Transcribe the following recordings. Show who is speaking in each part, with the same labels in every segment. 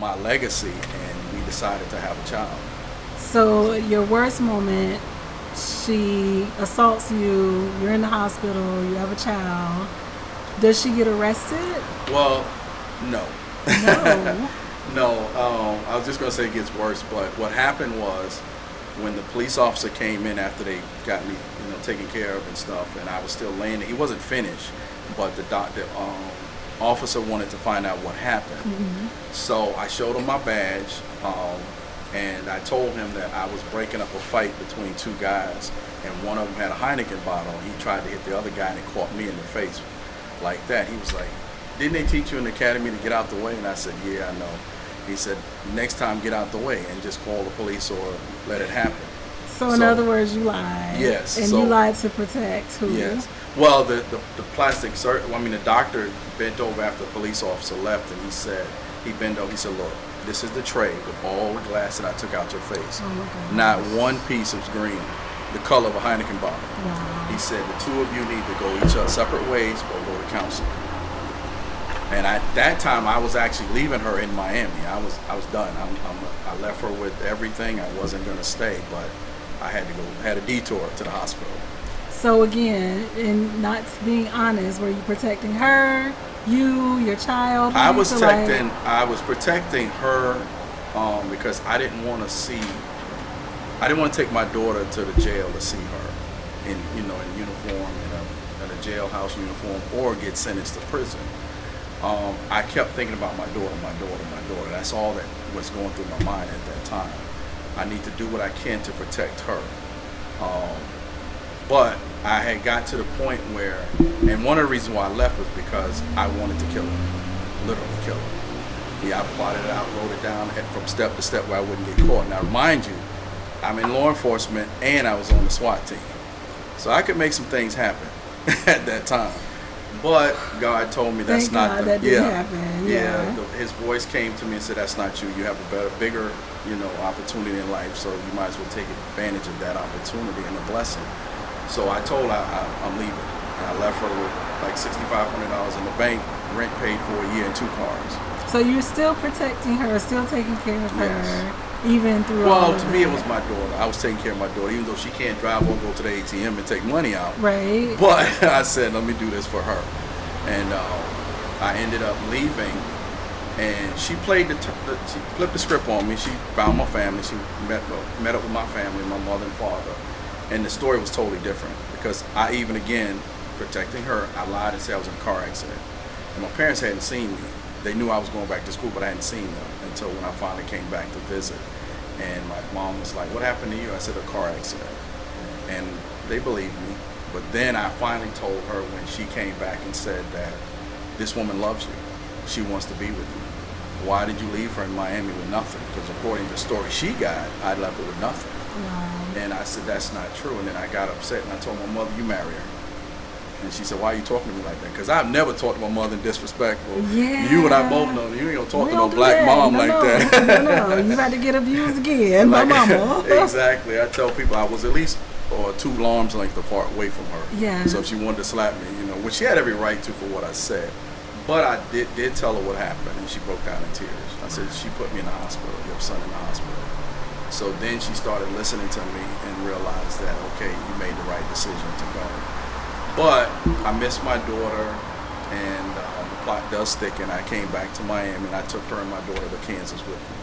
Speaker 1: my legacy, and we decided to have a child.
Speaker 2: So your worst moment, she assaults you, you're in the hospital, you have a child. Does she get arrested?
Speaker 1: Well, no.
Speaker 2: No.
Speaker 1: No, I was just going to say it gets worse, but what happened was when the police officer came in after they got me, taken care of and stuff, and I was still laying there. He wasn't finished, but the officer wanted to find out what happened.
Speaker 2: Mm-hmm.
Speaker 1: So I showed him my badge, and I told him that I was breaking up a fight between two guys, and one of them had a Heineken bottle, and he tried to hit the other guy, and it caught me in the face like that. He was like, "Didn't they teach you in the academy to get out the way?" And I said, "Yeah, I know." He said, "Next time, get out the way and just call the police or let it happen."
Speaker 2: So in other words, you lied.
Speaker 1: Yes.
Speaker 2: And you lied to protect who?
Speaker 1: Yes. Well, the plastic surgery, the doctor bent over after the police officer left, and he bent over, he said, "Look, this is the tray with all the glass that I took out your face.
Speaker 2: Oh my God.
Speaker 1: Not one piece was green, the color of a Heineken bottle."
Speaker 2: Wow.
Speaker 1: He said, "The two of you need to go each other separate ways or go to counseling." And at that time, I was actually leaving her in Miami. I was done. I left her with everything. I wasn't going to stay, but I had a detour to the hospital.
Speaker 2: So again, in not being honest, were you protecting her, your child?
Speaker 1: I was protecting her because I didn't want to take my daughter to the jail to see her in uniform, in a jailhouse uniform, or get sentenced to prison. I kept thinking about my daughter. That's all that was going through my mind at that time. I need to do what I can to protect her. But I had got to the point where, and one of the reasons why I left was because I wanted to kill her, literally kill her. Yeah, I plotted it out, wrote it down from step to step where I wouldn't get caught. Now, mind you, I'm in law enforcement and I was on the SWAT team. So I could make some things happen at that time. But God told me that's not
Speaker 2: that didn't happen. Yeah.
Speaker 1: His voice came to me and said, "That's not you. You have a bigger, opportunity in life. So you might as well take advantage of that opportunity and a blessing." So I told her I'm leaving. And I left her with like $6,500 in the bank, rent paid for a year, and 2 cars.
Speaker 2: So you're still protecting her, still taking care of her, even through
Speaker 1: Well,
Speaker 2: all of
Speaker 1: to
Speaker 2: that.
Speaker 1: me, it was my daughter. I was taking care of my daughter, even though she can't drive or go to the ATM and take money out.
Speaker 2: Right.
Speaker 1: But I said, let me do this for her. And I ended up leaving, and she played she flipped the script on me. She found my family. She met up with my family, my mother and father. And the story was totally different because I even, again, protecting her, I lied and said I was in a car accident. And my parents hadn't seen me. They knew I was going back to school, but I hadn't seen them until when I finally came back to visit. And my mom was like, "What happened to you?" I said, "A car accident." And they believed me. But then I finally told her when she came back and said that this woman loves you. She wants to be with you. Why did you leave her in Miami with nothing? Because according to the story she got, I left her with nothing.
Speaker 2: Wow.
Speaker 1: And I said, "That's not true." And then I got upset and I told my mother, "You marry her." And she said, "Why are you talking to me like that?" Because I've never talked to my mother disrespectful.
Speaker 2: Yeah.
Speaker 1: You and I both know you ain't gonna talk to no black mom like that.
Speaker 2: No, you about to get abused again, my mama.
Speaker 1: Exactly. I tell people I was at least 2 arms length apart away from her.
Speaker 2: Yeah.
Speaker 1: So if she wanted to slap me, which she had every right to for what I said. But I did tell her what happened, and she broke down in tears. I said, "She put me in the hospital. Your son in the hospital." So then she started listening to me and realized that, okay, you made the right decision to go. But I miss my daughter, and the plot does thicken. I came back to Miami, and I took her and my daughter to Kansas with me.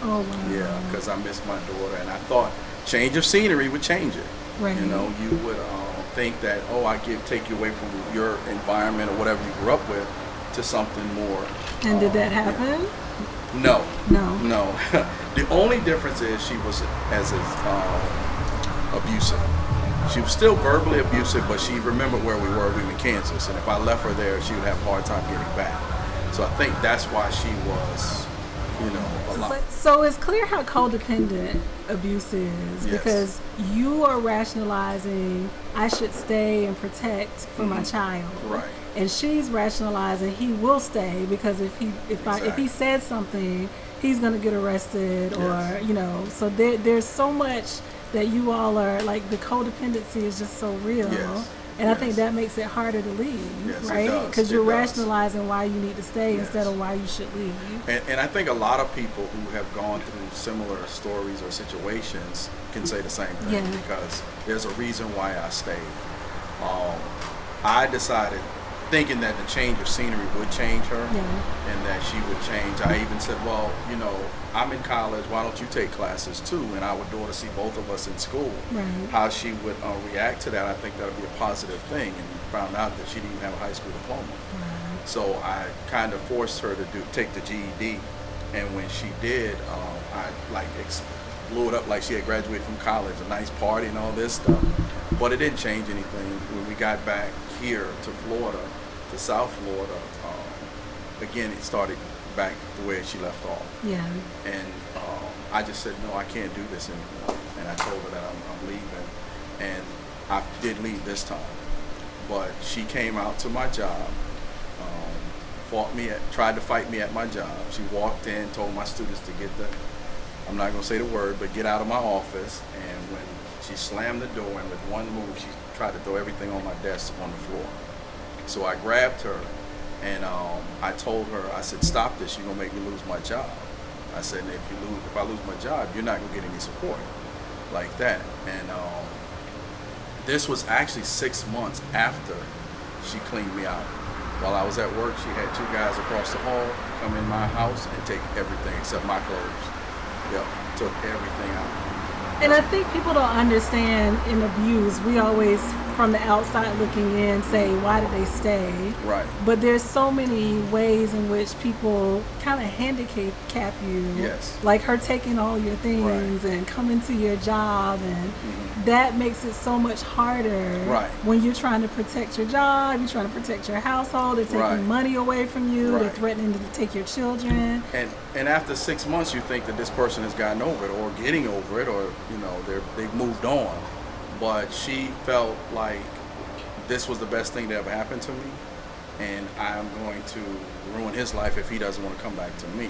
Speaker 2: Oh, wow.
Speaker 1: Yeah, because I miss my daughter, and I thought change of scenery would change it.
Speaker 2: Right.
Speaker 1: You would think that, take you away from your environment or whatever you grew up with to something more.
Speaker 2: And did that happen?
Speaker 1: No.
Speaker 2: No.
Speaker 1: The only difference is she was abusive. She was still verbally abusive, but she remembered where we were. We were in Kansas, and if I left her there, she would have a hard time getting back. So I think that's why she was, a lot.
Speaker 2: So it's clear how codependent abuse is,
Speaker 1: Yes.
Speaker 2: because you are rationalizing, I should stay and protect for my child.
Speaker 1: Right.
Speaker 2: And she's rationalizing he will stay because if he said something, he's going to get arrested,
Speaker 1: Yes.
Speaker 2: or so there's so much that you all are like, the codependency is just so real.
Speaker 1: Yes.
Speaker 2: And I think that makes it harder to leave,
Speaker 1: Yes, it
Speaker 2: right?
Speaker 1: does.
Speaker 2: Because you're
Speaker 1: It does.
Speaker 2: rationalizing why you need to stay
Speaker 1: Yes.
Speaker 2: instead of why you should leave.
Speaker 1: And I think a lot of people who have gone through similar stories or situations can say the same thing,
Speaker 2: Yeah.
Speaker 1: because there's a reason why I stayed. I decided, thinking that the change of scenery would change her,
Speaker 2: Yeah.
Speaker 1: and that she would change. I even said, well, I'm in college, why don't you take classes too? And I would go to see both of us in school.
Speaker 2: Right.
Speaker 1: How she would react to that, I think that would be a positive thing, and found out that she didn't even have a high school diploma.
Speaker 2: Right.
Speaker 1: So I kind of forced her to take the GED, and when she did, I blew it up like she had graduated from college, a nice party and all this stuff. But it didn't change anything. When we got back here to Florida, to South Florida, again it started back the way she left off.
Speaker 2: Yeah.
Speaker 1: And I just said, no, I can't do this anymore. And I told her that I'm leaving, and I did leave this time. But she came out to my job, tried to fight me at my job. She walked in, told my students to I'm not going to say the word, but get out of my office. And when she slammed the door, and with one move, she tried to throw everything on my desk on the floor. So I grabbed her, and I told her, I said, stop this, you're going to make me lose my job. I said, if I lose my job, you're not going to get any support like that. And this was actually 6 months after she cleaned me out. While I was at work, she had 2 guys across the hall come in my house and take everything except my clothes. Yep, took everything out.
Speaker 2: And I think people don't understand in abuse, we always, from the outside looking in, say, why did they stay?
Speaker 1: Right.
Speaker 2: But there's so many ways in which people kind of handicap you.
Speaker 1: Yes.
Speaker 2: Like her taking all your things
Speaker 1: Right.
Speaker 2: and coming to your job, and that makes it so much harder.
Speaker 1: Right.
Speaker 2: When you're trying to protect your job, you're trying to protect your household, they're taking
Speaker 1: Right.
Speaker 2: money away from you, they're
Speaker 1: Right.
Speaker 2: threatening to take your children.
Speaker 1: And after 6 months, you think that this person has gotten over it, or getting over it, or they've moved on. But she felt like this was the best thing that ever happened to me, and I'm going to ruin his life if he doesn't want to come back to me.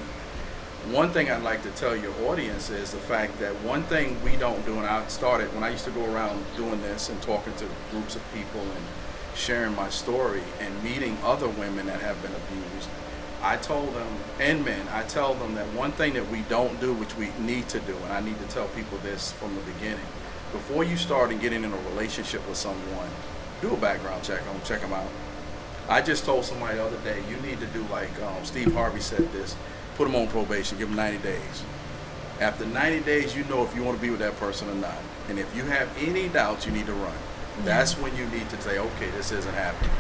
Speaker 1: One thing I'd like to tell your audience is the fact that one thing we don't do, and I started when I used to go around doing this and talking to groups of people and sharing my story and meeting other women that have been abused, I told them, and men, I tell them that one thing that we don't do, which we need to do, and I need to tell people this from the beginning, before you start and getting in a relationship with someone, do a background check on them, check them out. I just told somebody the other day, you need to do like Steve Harvey said this, put them on probation, give them 90 days. After 90 days, you know if you want to be with that person or not. And if you have any doubts, you need to run. That's when you need to say, okay, this isn't happening.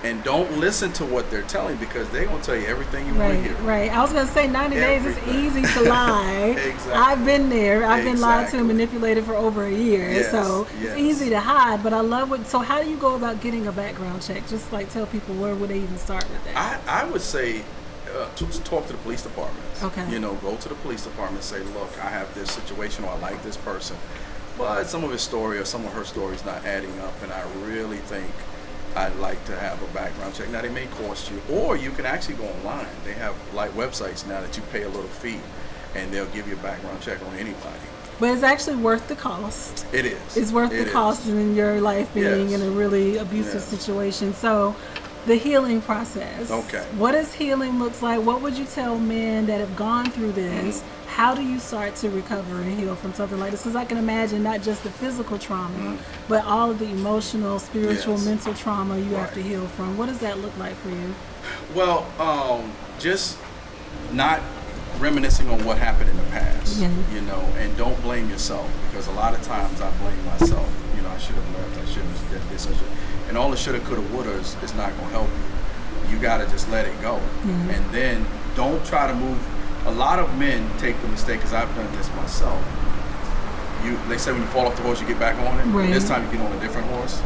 Speaker 1: And don't listen to what they're telling, because they're going to tell you everything you want to hear.
Speaker 2: Right. I was going to say 90 days is easy to lie.
Speaker 1: Exactly.
Speaker 2: I've been there. I've been lied to
Speaker 1: Exactly.
Speaker 2: and manipulated for over a year.
Speaker 1: Yes,
Speaker 2: So
Speaker 1: yes.
Speaker 2: it's easy to hide, but I love so how do you go about getting a background check? Just like tell people, where would they even start with that?
Speaker 1: I would say talk to the police department.
Speaker 2: Okay.
Speaker 1: Go to the police department and say, look, I have this situation, or I like this person, but some of his story or some of her story is not adding up, and I really think I'd like to have a background check. Now, they may cost you, or you can actually go online. They have like websites now that you pay a little fee, and they'll give you a background check on anybody.
Speaker 2: But it's actually worth the cost.
Speaker 1: It is.
Speaker 2: It's worth the cost in your life being
Speaker 1: Yes.
Speaker 2: in a really abusive
Speaker 1: Yes.
Speaker 2: situation. So the healing process.
Speaker 1: Okay.
Speaker 2: What does healing looks like? What would you tell men that have gone through this? How do you start to recover and heal from something like this? Because I can imagine not just the physical trauma, but all of the emotional, spiritual,
Speaker 1: Yes.
Speaker 2: mental trauma you have
Speaker 1: Right.
Speaker 2: to heal from. What does that look like for you?
Speaker 1: Well, just not reminiscing on what happened in the past,
Speaker 2: Yeah.
Speaker 1: and don't blame yourself, because a lot of times I blame myself. I should have left, I should have did this, and all the shoulda, coulda, wouldas is not going to help you. You got to just let it go. And then don't try to move. A lot of men take the mistake, because I've done this myself. They say when you fall off the horse, you get back on it.
Speaker 2: Right.
Speaker 1: And this time you get on a different horse.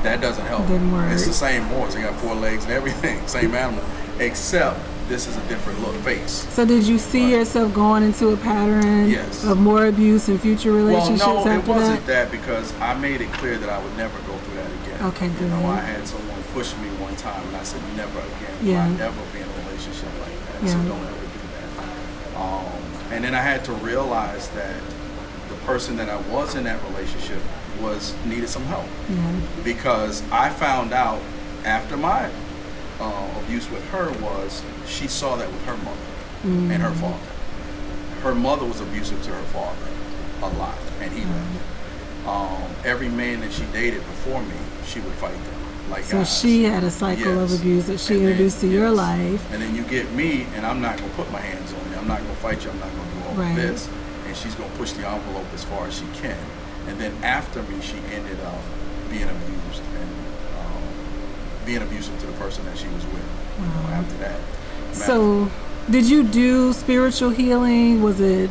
Speaker 1: That doesn't help.
Speaker 2: Didn't work.
Speaker 1: It's the same horse. They got 4 legs and everything. Same animal. Except this is a different face.
Speaker 2: So did you see yourself going into a pattern
Speaker 1: Yes.
Speaker 2: of more abuse in future relationships
Speaker 1: Well, no, it
Speaker 2: after
Speaker 1: wasn't that, because I made it clear that I would never go through that again.
Speaker 2: Okay, good.
Speaker 1: I had someone push me one time, and I said, never again.
Speaker 2: Yeah.
Speaker 1: I'll never be in a relationship like that, so
Speaker 2: Yeah.
Speaker 1: don't ever do that. And then I had to realize that the person that I was in that relationship needed some help.
Speaker 2: Yeah.
Speaker 1: Because I found out after my abuse with her was she saw that with her mother and her father. Her mother was abusive to her father a lot, and he left. Every man that she dated before me, she would fight them. Like
Speaker 2: So
Speaker 1: guys.
Speaker 2: she had a cycle of abuse that she introduced to your life.
Speaker 1: And then you get me, and I'm not gonna put my hands on you. I'm not gonna fight you. I'm not gonna do all of this. And she's gonna push the envelope as far as she can. And then after me, she ended up being abused and being abusive to the person that she was with. You know, after that.
Speaker 2: So, did you do spiritual healing? Was it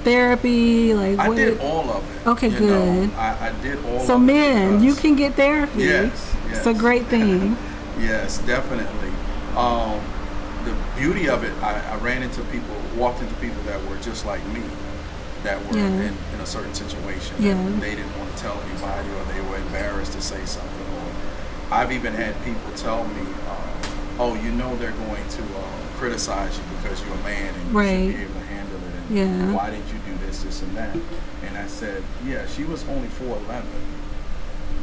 Speaker 2: therapy? Like
Speaker 1: I did all of it.
Speaker 2: Okay, good.
Speaker 1: I did all of it.
Speaker 2: So, men, you can get therapy.
Speaker 1: Yes.
Speaker 2: It's a great thing.
Speaker 1: Yes, definitely. The beauty of it, I walked into people that were just like me, that were in a certain situation. And they didn't want to tell anybody, or they were embarrassed to say something. Or I've even had people tell me, oh, you know they're going to criticize you because you're a man and you should be able to handle it. And why didn't you do this, and that? And I said, yeah, she was only 4'11".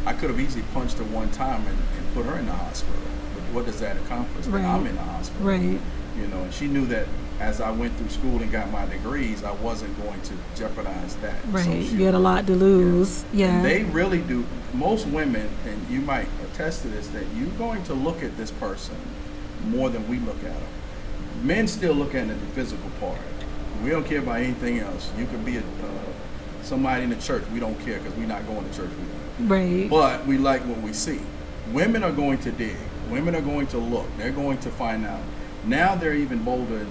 Speaker 1: I could have easily punched her one time and put her in the hospital. But what does that accomplish? That I'm in the hospital.
Speaker 2: Right.
Speaker 1: You know, and she knew that as I went through school and got my degrees, I wasn't going to jeopardize that.
Speaker 2: Right.
Speaker 1: So
Speaker 2: you had a lot to lose. Yeah.
Speaker 1: And they really do. Most women, and you might attest to this, that you're going to look at this person more than we look at them. Men still look at the physical part. We don't care about anything else. You could be somebody in the church. We don't care because we're not going to church with you.
Speaker 2: Right.
Speaker 1: But we like what we see. Women are going to dig. Women are going to look. They're going to find out. Now they're even bolder in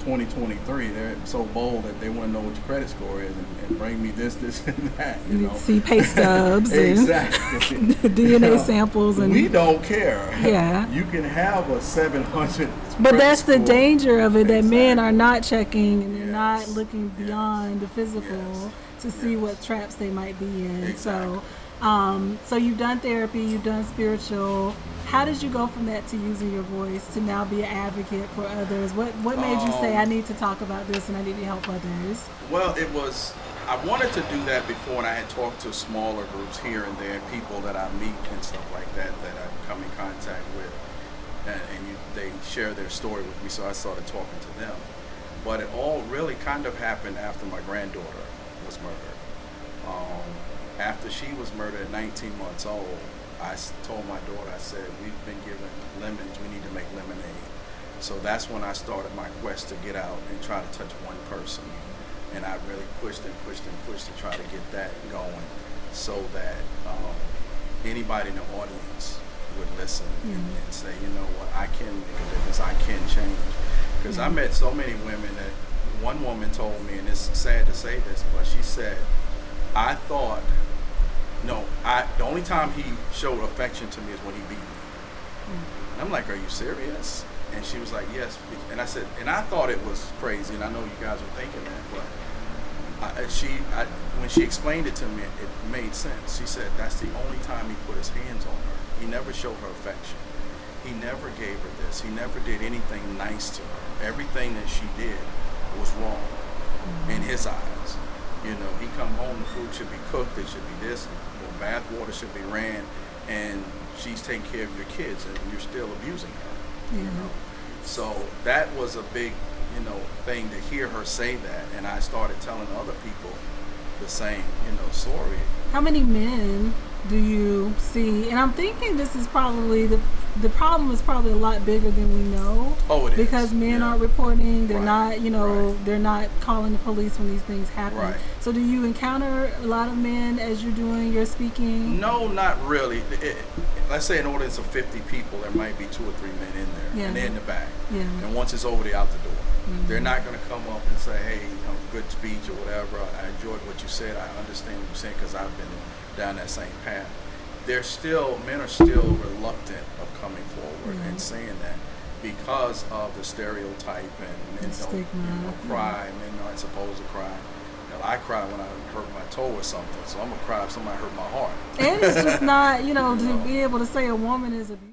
Speaker 1: 2023. They're so bold that they want to know what your credit score is and bring me this, and that. You know?
Speaker 2: See pay stubs
Speaker 1: exactly.
Speaker 2: and DNA samples. And
Speaker 1: we don't care.
Speaker 2: Yeah.
Speaker 1: You can have a 700.
Speaker 2: But that's the danger of it, that
Speaker 1: Exactly.
Speaker 2: men are not checking and they're not looking beyond the physical to see what traps they might be in.
Speaker 1: Exactly.
Speaker 2: So you've done therapy, you've done spiritual. How did you go from that to using your voice to now be an advocate for others? What made you say, I need to talk about this and I need to help others?
Speaker 1: Well, I wanted to do that before, and I had talked to smaller groups here and there, people that I meet and stuff like that I come in contact with, and they share their story with me, so I started talking to them. But it all really kind of happened after my granddaughter was murdered. After she was murdered at 19 months old, I told my daughter, I said, we've been given lemons, we need to make lemonade. So that's when I started my quest to get out and try to touch one person. And I really pushed and pushed and pushed to try to get that going, so that anybody in the audience would listen and say, you know what, I can make a difference, I can change. Because I met so many women that one woman told me, and it's sad to say this, but she said, the only time he showed affection to me is when he beat me. And I'm like, are you serious? And she was like, yes. And I said, and I thought it was crazy, and I know you guys are thinking that, but when she explained it to me, it made sense. She said that's the only time he put his hands on her. He never showed her affection. He never gave her this. He never did anything nice to her. Everything that she did was wrong in his eyes. You know, he come home, the food should be cooked, it should be this, bath water should be ran, and she's taking care of your kids, and you're still abusing her. You know, so that was a big, thing to hear her say that, and I started telling other people the same, story.
Speaker 2: How many men do you see? And I'm thinking this is probably the problem is probably a lot bigger than we know.
Speaker 1: Oh, it is.
Speaker 2: Because men aren't reporting. They're not,
Speaker 1: Right.
Speaker 2: they're not calling the police when these things happen.
Speaker 1: Right.
Speaker 2: So do you encounter a lot of men as you're doing your speaking?
Speaker 1: No, not really. Let's say an audience of 50 people, there might be 2 or 3 men in there, and they're in the back. Yeah. And once it's over, they're out the door. Mm-hmm. They're not going to come up and say, hey, good speech or whatever. I enjoyed what you said. I understand what you're saying because I've been down that same path. Men are still reluctant of coming forward and saying that because of the stereotype, and men don't cry. Men aren't supposed to cry. I cry when I hurt my toe or something, so I'm gonna cry if somebody hurt my heart.
Speaker 2: And it's just not, to be able to say a woman is abused.